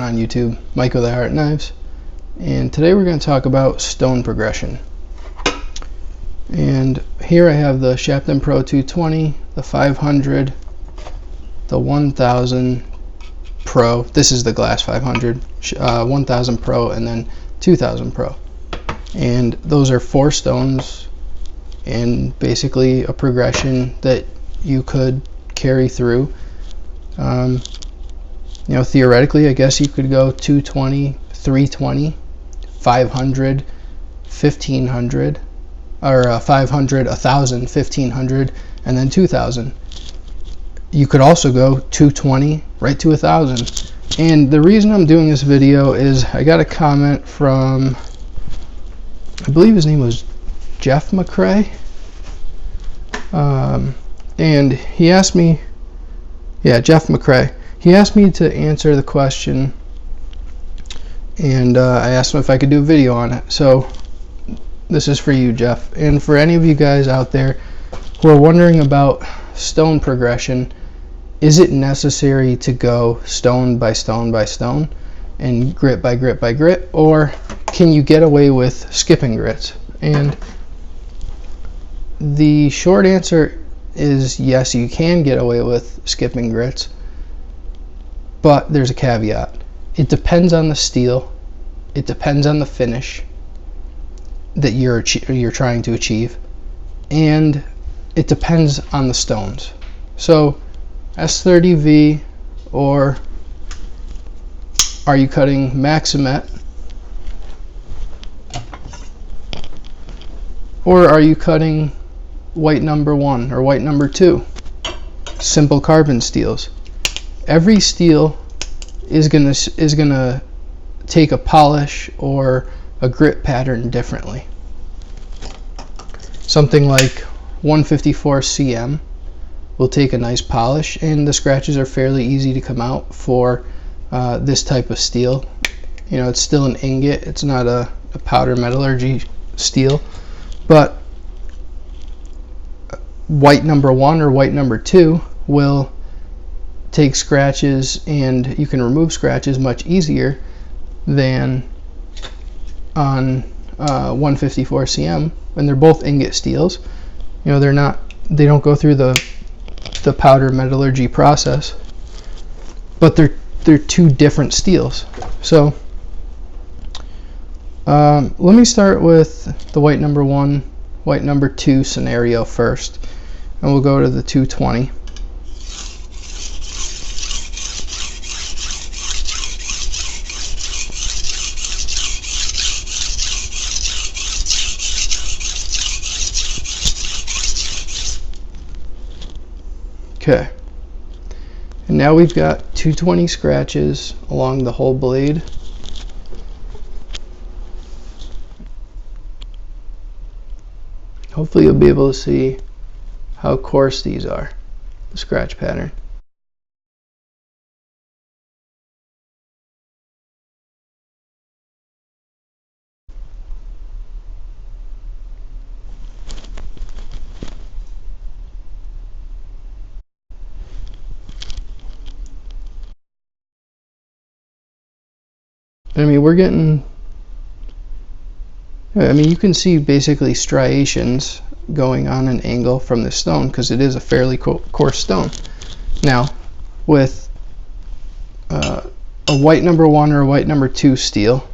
on YouTube, Mike with iHeart Knives, and today we're going to talk about stone progression. And here I have the Shapton Pro 220, the 500, the 1000 Pro. This is the glass 500, 1000 Pro, and then 2000 Pro. And those are 4 stones, and basically a progression that you could carry through. You know, theoretically, I guess you could go 220, 320, 500, 1500, or 500, 1000, 1500, and then 2000. You could also go 220 right to 1000. And the reason I'm doing this video is I got a comment from, I believe his name was Jeff McCrae, and he asked me, Jeff McCrae. He asked me to answer the question, and I asked him if I could do a video on it. So this is for you, Jeff, and for any of you guys out there who are wondering about stone progression. Is it necessary to go stone by stone by stone and grit by grit by grit, or can you get away with skipping grits? And the short answer is yes, you can get away with skipping grits, but there's a caveat. It depends on the steel, it depends on the finish that you're trying to achieve, and it depends on the stones. So S30V, or are you cutting Maximet, or are you cutting white number 1 or white number 2, simple carbon steels? Every steel is gonna take a polish or a grit pattern differently. Something like 154 CM will take a nice polish, and the scratches are fairly easy to come out for this type of steel. You know, it's still an ingot, it's not a powder metallurgy steel, but white number 1 or white number 2 will take scratches, and you can remove scratches much easier than on 154 CM, and they're both ingot steels. You know, they don't go through the powder metallurgy process, but they're 2 different steels. So let me start with the white number 1, white number 2 scenario first, and we'll go to the 220. Okay, and now we've got 220 scratches along the whole blade. Hopefully you'll be able to see how coarse these are, the scratch pattern. I mean, you can see basically striations going on an angle from this stone because it is a fairly coarse stone. Now, with a white number 1 or a white number 2 steel,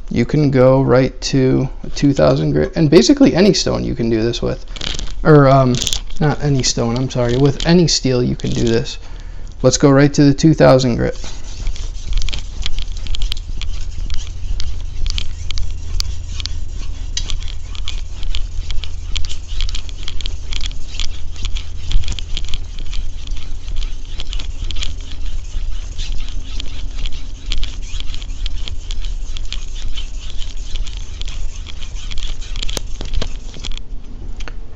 you can go right to a 2000 grit, and basically any stone you can do this with, or not any stone, I'm sorry, with any steel you can do this. Let's go right to the 2000 grit.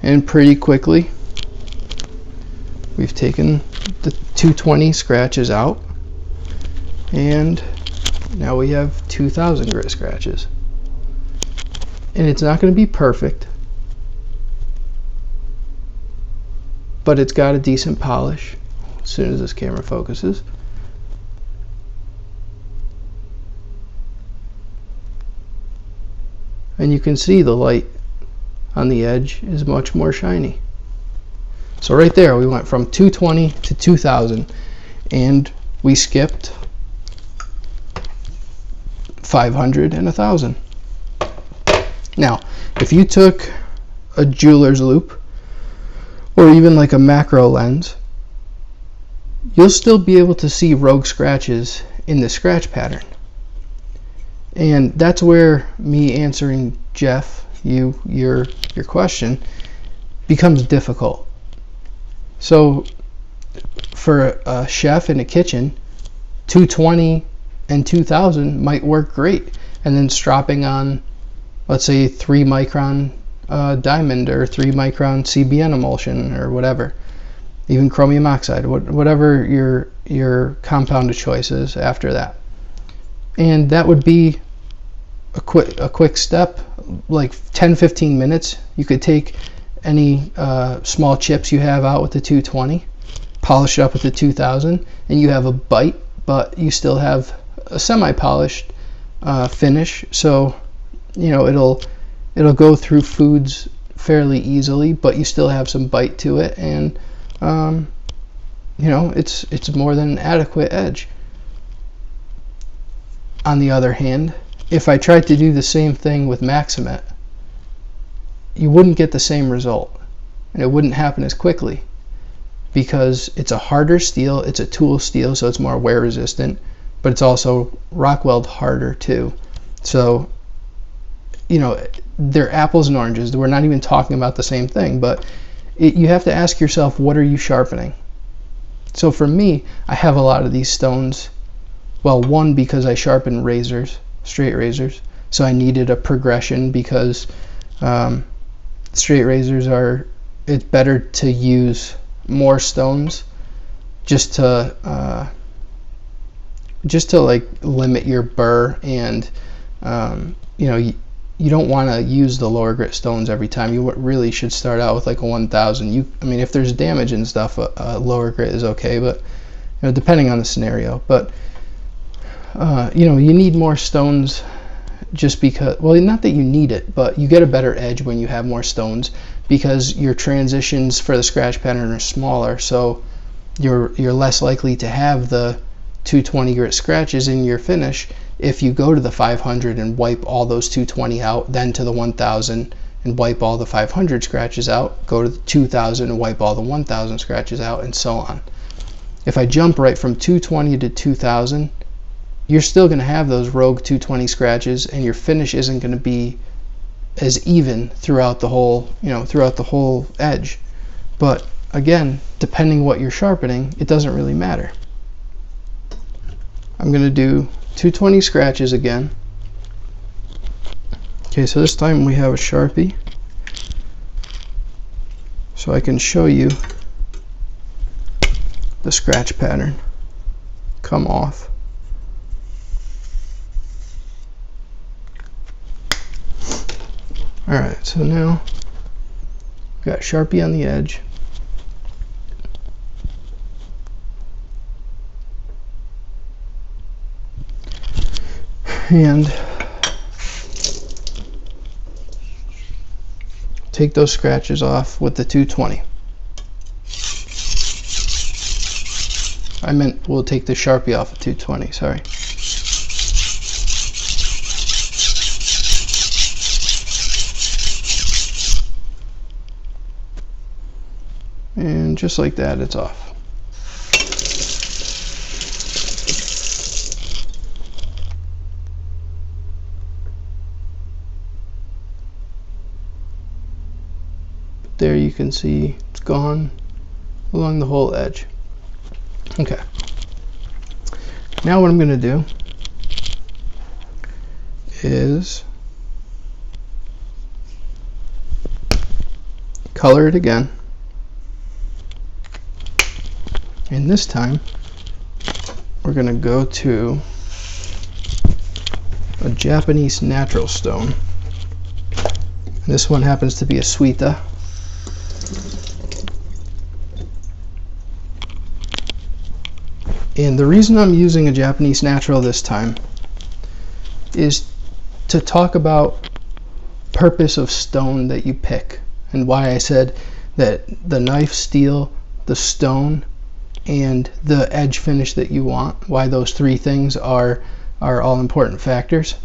And pretty quickly we've taken the 220 scratches out, and now we have 2000 grit scratches. And it's not going to be perfect, but it's got a decent polish as soon as this camera focuses. And you can see the light on the edge is much more shiny. So right there we went from 220 to 2000, and we skipped 500 and 1000. Now, if you took a jeweler's loupe or even like a macro lens, you'll still be able to see rogue scratches in the scratch pattern. And that's where me answering Jeff, your question, becomes difficult. So for a chef in a kitchen, 220 and 2000 might work great, and then stropping on, let's say, 3 micron diamond or 3 micron CBN emulsion or whatever, even chromium oxide, whatever your compound of choice is after that. And that would be a quick step, like 10-15 minutes. You could take any small chips you have out with the 220, polish it up with the 2000, and you have a bite, but you still have a semi-polished finish. So it'll go through foods fairly easily, but you still have some bite to it, and it's more than an adequate edge. On the other hand, if I tried to do the same thing with Maximate, you wouldn't get the same result, and it wouldn't happen as quickly, because it's a harder steel, it's a tool steel, so it's more wear resistant, but it's also rock weld harder too. So they're apples and oranges. We're not even talking about the same thing, but you have to ask yourself, what are you sharpening? So for me, I have a lot of these stones. Well, one, because I sharpen razors, straight razors, so I needed a progression, because straight razors it's better to use more stones just to like limit your burr, and you don't want to use the lower grit stones every time. You really should start out with like a 1000. I mean, if there's damage and stuff, lower grit is okay, but depending on the scenario. But you need more stones, just because, well, not that you need it, but you get a better edge when you have more stones, because your transitions for the scratch pattern are smaller, so you're less likely to have the 220 grit scratches in your finish if you go to the 500 and wipe all those 220 out, then to the 1000 and wipe all the 500 scratches out, go to the 2000 and wipe all the 1000 scratches out, and so on. If I jump right from 220 to 2000, you're still going to have those rogue 220 scratches, and your finish isn't going to be as even throughout the whole edge. But again, depending what you're sharpening, it doesn't really matter. I'm going to do 220 scratches again. Okay, so this time we have a Sharpie, so I can show you the scratch pattern come off. Alright, so now we've got Sharpie on the edge. And take those scratches off with the 220. I meant we'll take the Sharpie off of 220, sorry. And just like that, it's off. There you can see it's gone along the whole edge. Okay. Now what I'm going to do is color it again. And this time we're going to go to a Japanese natural stone. This one happens to be a Suita. And the reason I'm using a Japanese natural this time is to talk about purpose of stone that you pick, and why I said that the knife steel, the stone, and the edge finish that you want, why those three things are all important factors.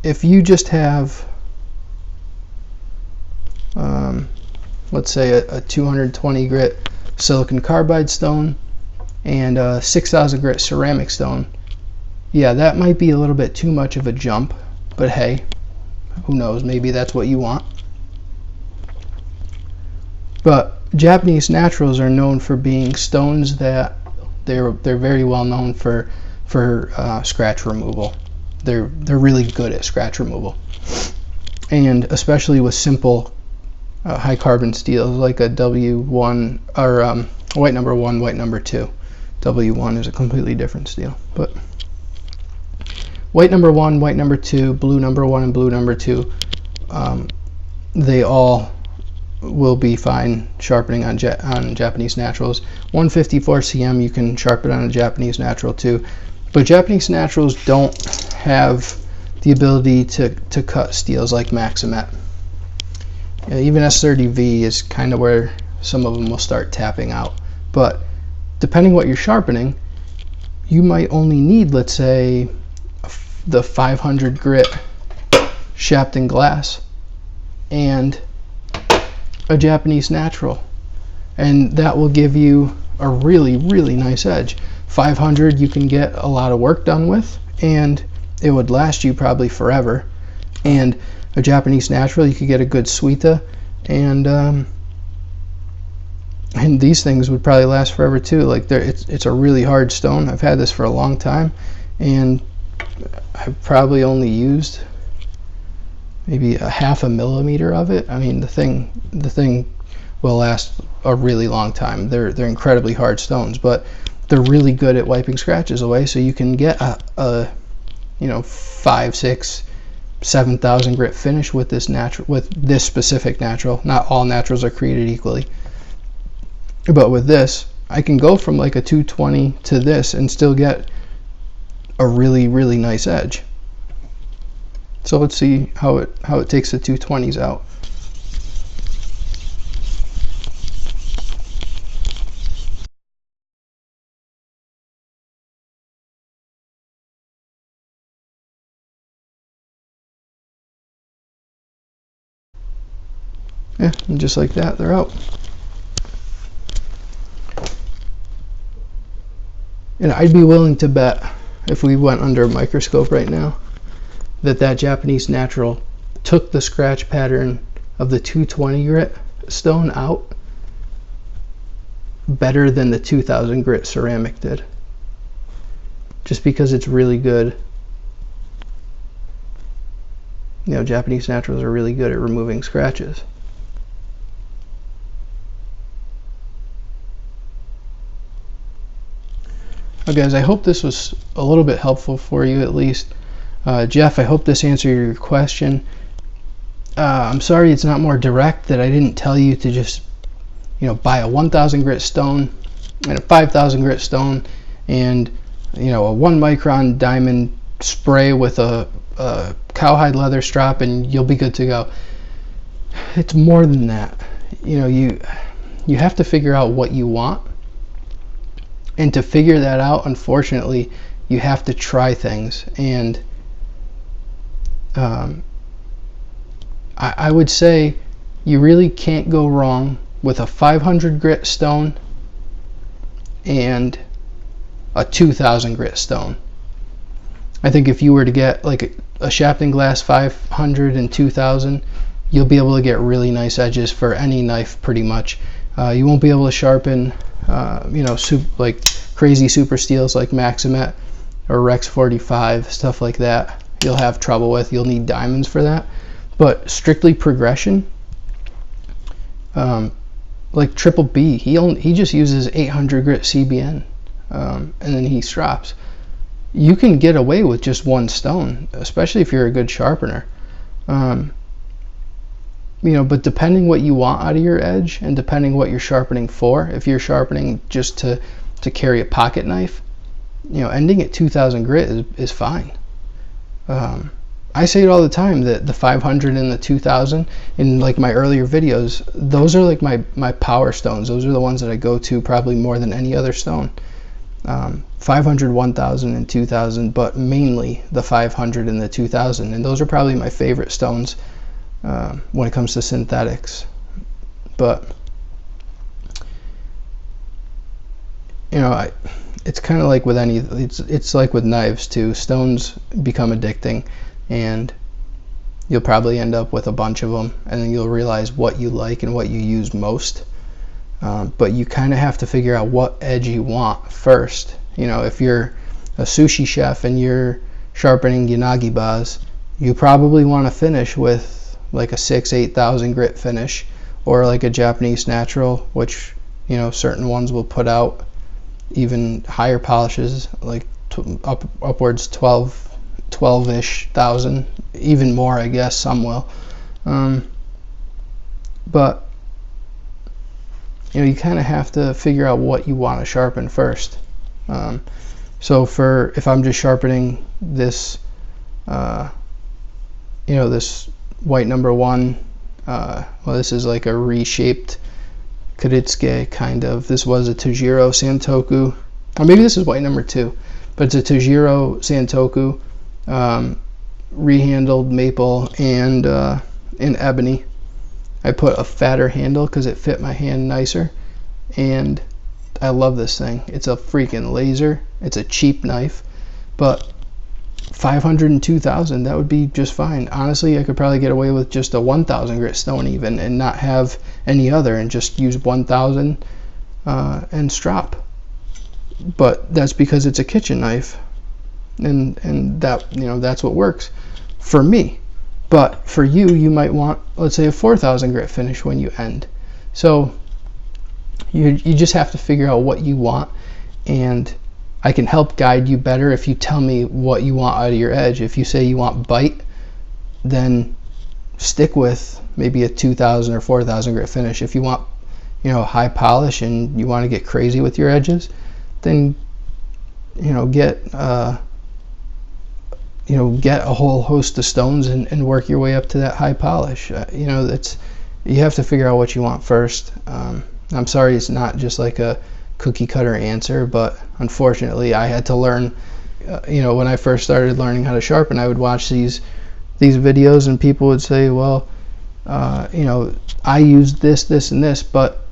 If you just have let's say a 220 grit silicon carbide stone and a 6,000 grit ceramic stone, yeah, that might be a little bit too much of a jump, but hey, who knows, maybe that's what you want. But Japanese naturals are known for being stones that they're very well known for scratch removal. They're really good at scratch removal, and especially with simple high carbon steels like a W1 or white number 1, white number 2. W1 is a completely different steel, but white number 1, white number 2, blue number 1, and blue number 2, they all will be fine sharpening on Japanese naturals. 154 cm you can sharpen on a Japanese natural too, but Japanese naturals don't have the ability to cut steels like Maximet. Even S30V is kind of where some of them will start tapping out, but depending what you're sharpening, you might only need, let's say, the 500 grit Shapton glass and a Japanese natural, and that will give you a really nice edge. 500 you can get a lot of work done with, and it would last you probably forever. And a Japanese natural, you could get a good Suita, and these things would probably last forever too. Like, it's a really hard stone. I've had this for a long time, and I've probably only used maybe a half a millimeter of it. I mean, the thing will last a really long time. They're incredibly hard stones, but they're really good at wiping scratches away. So you can get a 5, 6, 7,000 grit finish with this specific natural. Not all naturals are created equally, but with this, I can go from like a 220 to this and still get a really nice edge. So let's see how it takes the 220s out. Yeah, and just like that, they're out. And I'd be willing to bet, if we went under a microscope right now, that Japanese natural took the scratch pattern of the 220 grit stone out better than the 2000 grit ceramic did, just because it's really good. Japanese naturals are really good at removing scratches. Well, guys, I hope this was a little bit helpful for you, at least. Jeff, I hope this answered your question. I'm sorry it's not more direct, that I didn't tell you to just buy a 1000 grit stone and a 5000 grit stone and a 1 micron diamond spray with a cowhide leather strap and you'll be good to go. It's more than that. You have to figure out what you want, and to figure that out, unfortunately, you have to try things. And I would say you really can't go wrong with a 500 grit stone and a 2000 grit stone. I think if you were to get like a Shapton glass 500 and 2000, you'll be able to get really nice edges for any knife pretty much. You won't be able to sharpen like crazy super steels like Maximet or Rex 45, stuff like that. You'll have trouble with. You'll need diamonds for that. But strictly progression, like Triple B, he just uses 800 grit CBN, and then he strops. You can get away with just one stone, especially if you're a good sharpener. But depending what you want out of your edge and depending what you're sharpening for, if you're sharpening just to carry a pocket knife, ending at 2000 grit is fine. I say it all the time that the 500 and the 2000 in like my earlier videos, those are like my power stones. Those are the ones that I go to probably more than any other stone. 500, 1000, and 2000, but mainly the 500 and the 2000, and those are probably my favorite stones when it comes to synthetics. But it's kind of like with it's like with knives too. Stones become addicting, and you'll probably end up with a bunch of them, and then you'll realize what you like and what you use most. But you kind of have to figure out what edge you want first. If you're a sushi chef and you're sharpening Yanagi bas, you probably want to finish with like a 6,000-8,000 grit finish, or like a Japanese natural, which certain ones will put out even higher polishes, like upwards 12-ish thousand, even more, I guess some will. But you kind of have to figure out what you want to sharpen first. So if I'm just sharpening this, this white number 1, well, this is like a reshaped Koritsuke kind of. This was a Tajiro Santoku, or maybe this is white number 2, but it's a Tajiro Santoku, rehandled maple and in ebony. I put a fatter handle because it fit my hand nicer, and I love this thing. It's a freaking laser. It's a cheap knife, but 500 and 2000, that would be just fine. Honestly, I could probably get away with just a 1000 grit stone even, and not have any other, and just use 1000 and strop. But that's because it's a kitchen knife, and that that's what works for me. But for you, you might want, let's say, a 4000 grit finish when you end. So you just have to figure out what you want, and I can help guide you better if you tell me what you want out of your edge. If you say you want bite, then stick with maybe a 2000 or 4000 grit finish. If you want, high polish and you want to get crazy with your edges, then get a whole host of stones and work your way up to that high polish. You have to figure out what you want first. I'm sorry it's not just like a cookie cutter answer, but unfortunately I had to learn. When I first started learning how to sharpen, I would watch these videos, and people would say, well, I used this and this, but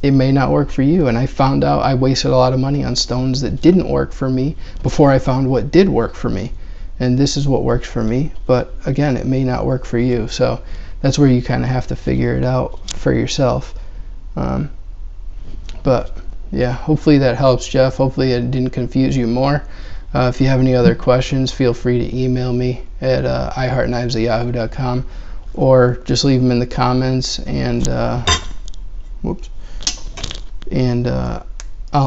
it may not work for you. And I found out I wasted a lot of money on stones that didn't work for me before I found what did work for me. And this is what works for me, but again, it may not work for you. So that's where you kind of have to figure it out for yourself. But yeah, hopefully that helps, Jeff. Hopefully it didn't confuse you more. If you have any other questions, feel free to email me at iheartknives@yahoo.com, or just leave them in the comments, and I'll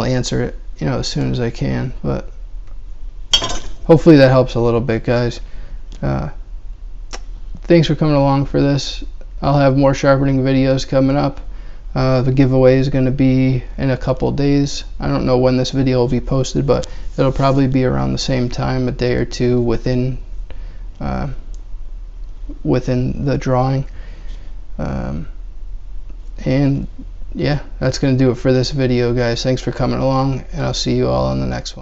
answer it as soon as I can. But hopefully that helps a little bit, guys. Thanks for coming along for this. I'll have more sharpening videos coming up. The giveaway is going to be in a couple days. I don't know when this video will be posted, but it'll probably be around the same time, a day or two within the drawing. And yeah, that's going to do it for this video, guys. Thanks for coming along, and I'll see you all on the next one.